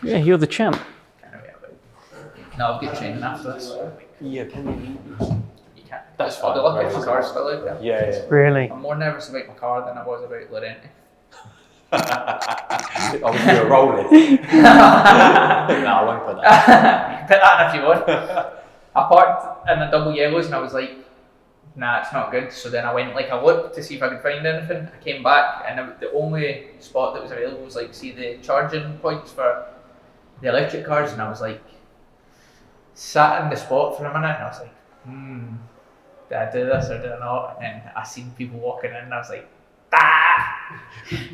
Yeah, you're the champ. No, I've got training after this. Yeah, can you? You can't. That's I'll fine. be lucky if my car's still out there. Yeah. Really? I'm more nervous about my car than I was about Lorente. Obviously, you're rolling. No, I won't put that. Put that in if you want. I parked in the double yellows and I was like, nah, it's not good. So then I went, I looked to see if I could find anything. I came back and the only spot that was available was see the charging points for the electric cars, and I was like, sat in the spot for a minute and I was like, did I do this or did I not? And then I seen people walking in and I was like,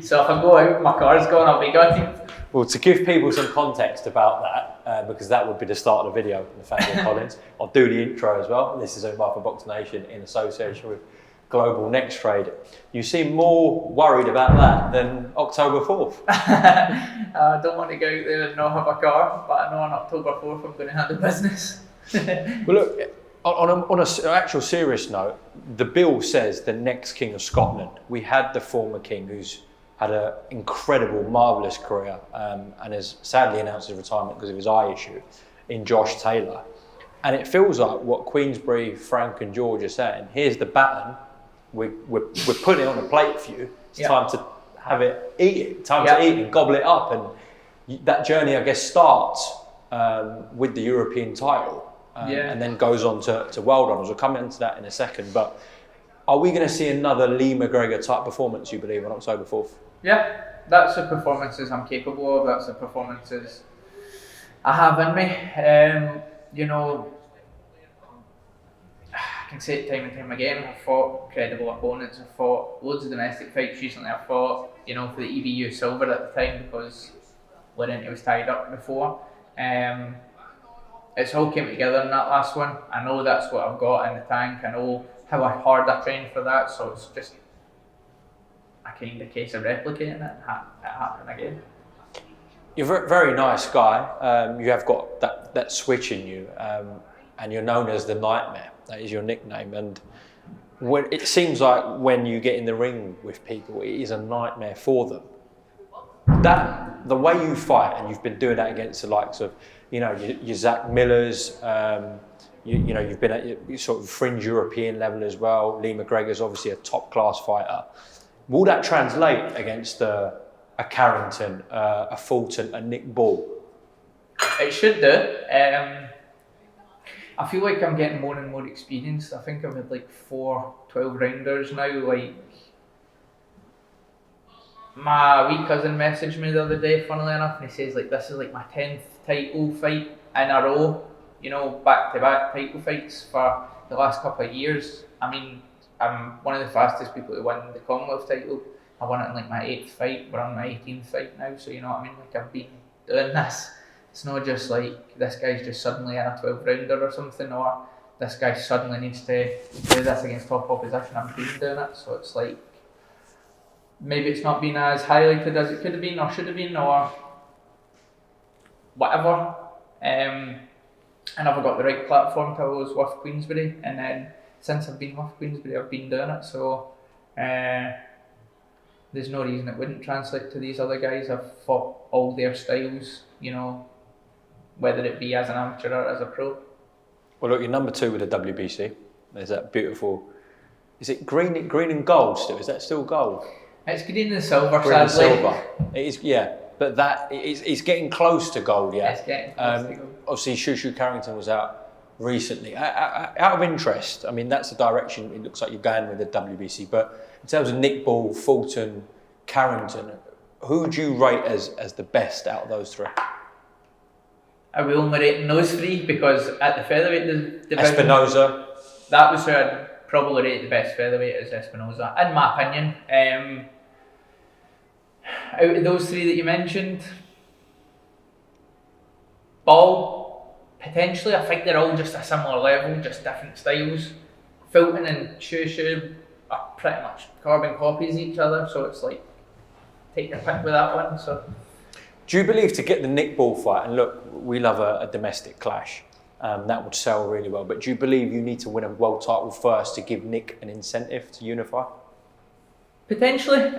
so if I go out, my car's gone, I'll be gutted. Well, to give people some context about that, because that would be the start of the video, Nathaniel Collins, I'll do the intro as well. This is Umar for BoxNation in association with Global Next Trade. You seem more worried about that than October 4th. I don't want to go out there and not have a car, but I know on October 4th I'm going to have the business. Well, look, on an actual serious note, the bill says the next King of Scotland. We had the former King who's had an incredible, marvellous career and has sadly announced his retirement because of his eye issue in Josh Taylor. And it feels like what Queensberry, Frank and George are saying, here's the baton, we're putting it on a plate for you, it's time to have it, eat it, time to eat and gobble it up. And that journey, I guess, starts with the European title. And then goes on to world honours. We'll come into that in a second, but are we going to see another Lee McGregor type performance, you believe, on October 4th? Yeah, that's the performances I'm capable of, that's the performances I have in me. You know, I can say it time and time again, I've fought credible opponents, I've fought loads of domestic fights recently, I've fought, for the EBU silver at the time because Lorente was tied up before. It's all came together in that last one. I know that's what I've got in the tank. I know how hard I trained for that, so it's just a kind of case of replicating it and happen again. You're a very nice guy. You have got that switch in you, and you're known as the Nightmare. That is your nickname. And it seems like when you get in the ring with people, it is a nightmare for them. The way you fight, and you've been doing that against the likes of, your Zach Millers, you've been at your sort of fringe European level as well. Lee McGregor's obviously a top class fighter. Will that translate against a Carrington, a Fulton, a Nick Ball? It should do. I feel like I'm getting more and more experienced. I think I've had 4 12-rounders now. My wee cousin messaged me the other day, funnily enough, and he says this is my 10th title fight in a row, back-to-back title fights for the last couple of years. I mean, I'm one of the fastest people to win the Commonwealth title. I won it in my 8th fight, we're on my 18th fight now, so I've been doing this. It's not just this guy's just suddenly in a 12-rounder or something, or this guy suddenly needs to do this against top opposition. I've been doing it, so it's maybe it's not been as highlighted as it could have been or should have been or whatever. I never got the right platform till I was with Queensberry, and then since I've been with Queensberry I've been doing it, so there's no reason it wouldn't translate to these other guys. I've fought all their styles, whether it be as an amateur or as a pro. Well, look, you're number 2 with the WBC. There's that beautiful, is it green and gold still? Is that still gold? It's green and silver, green and sadly. silver. It is, yeah. But it's getting close to gold, yeah. It's getting close to gold. Obviously, Shushu Carrington was out recently. Out of interest, that's the direction it looks like you're going with the WBC. But in terms of Nick Ball, Fulton, Carrington, who do you rate as the best out of those 3? I will only rate those 3 because at the featherweight division, Espinosa. That was who I'd probably rate the best featherweight is Espinosa, in my opinion. Out of those 3 that you mentioned, Ball, potentially, I think they're all just a similar level, just different styles. Fulton and Shushu are pretty much carbon copies of each other, so it's take your pick with that one. So, do you believe to get the Nick Ball fight, and look, we love a domestic clash, that would sell really well, but do you believe you need to win a world title first to give Nick an incentive to unify? Potentially.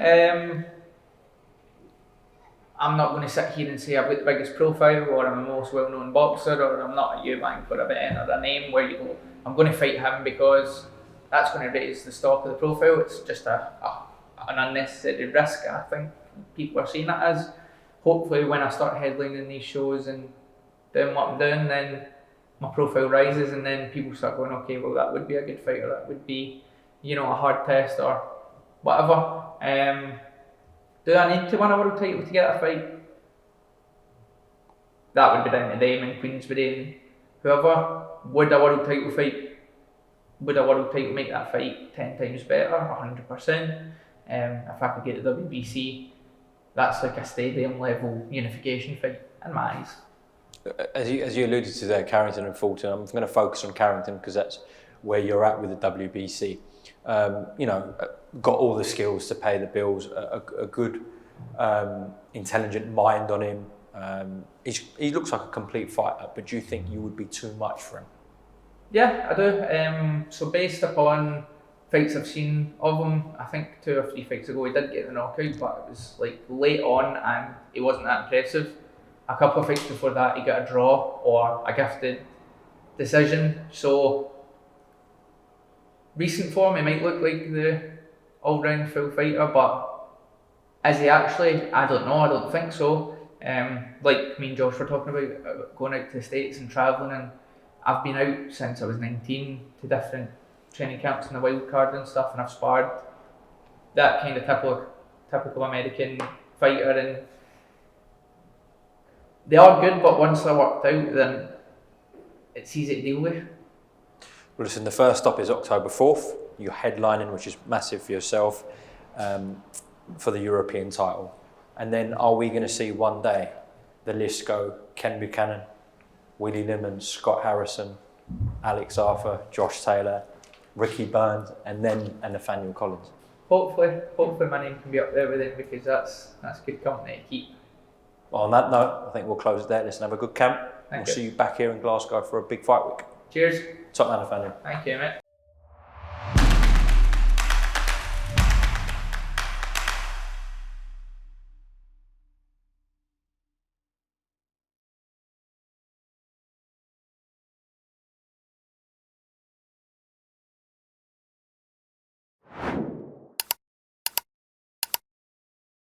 I'm not going to sit here and say I've got the biggest profile or I'm the most well-known boxer or I'm not a Eubank or a Bet or a name where you go, I'm going to fight him because that's going to raise the stock of the profile. It's just an unnecessary risk, I think people are seeing it as. Hopefully when I start headlining these shows and doing what I'm doing, then my profile rises and then people start going, okay, well that would be a good fight or that would be, you know, a hard test or whatever. Do I need to win a world title to get a fight? That would be down to them in Queensbury and whoever. Would a world title make that fight 10 times better? 100%. If I could get the WBC, that's like a stadium level unification fight in my eyes. As you alluded to there, Carrington and Fulton, I'm going to focus on Carrington because that's where you're at with the WBC. You know, got all the skills to pay the bills, a good, intelligent mind on him. He looks like a complete fighter, but do you think you would be too much for him? Yeah, I do. So based upon fights I've seen of him, I think 2 or 3 fights ago he did get the knockout, but it was like late on and he wasn't that impressive. A couple of fights before that he got a draw or a gifted decision. So recent form, he might look like the all-round full fighter, but is he actually? I don't know. I don't think so. Like me and Josh were talking about going out to the States and travelling, and I've been out since I was 19 to different training camps in the wild card and stuff, and I've sparred that kind of typical American fighter, and they are good, but once they're worked out, then it's easy to deal with. Well, listen, the first stop is October 4th. You're headlining, which is massive for yourself, for the European title. And then are we going to see one day the list go Ken Buchanan, Willie Lemon, Scott Harrison, Alex Arthur, Josh Taylor, Ricky Burns, and then Nathaniel Collins? Hopefully my name can be up there with him because that's good company to keep. Well, on that note, I think we'll close it there. Listen, have a good camp. We'll see you back here in Glasgow for a big fight week. Cheers. Top man, Nathaniel. Thank you, mate.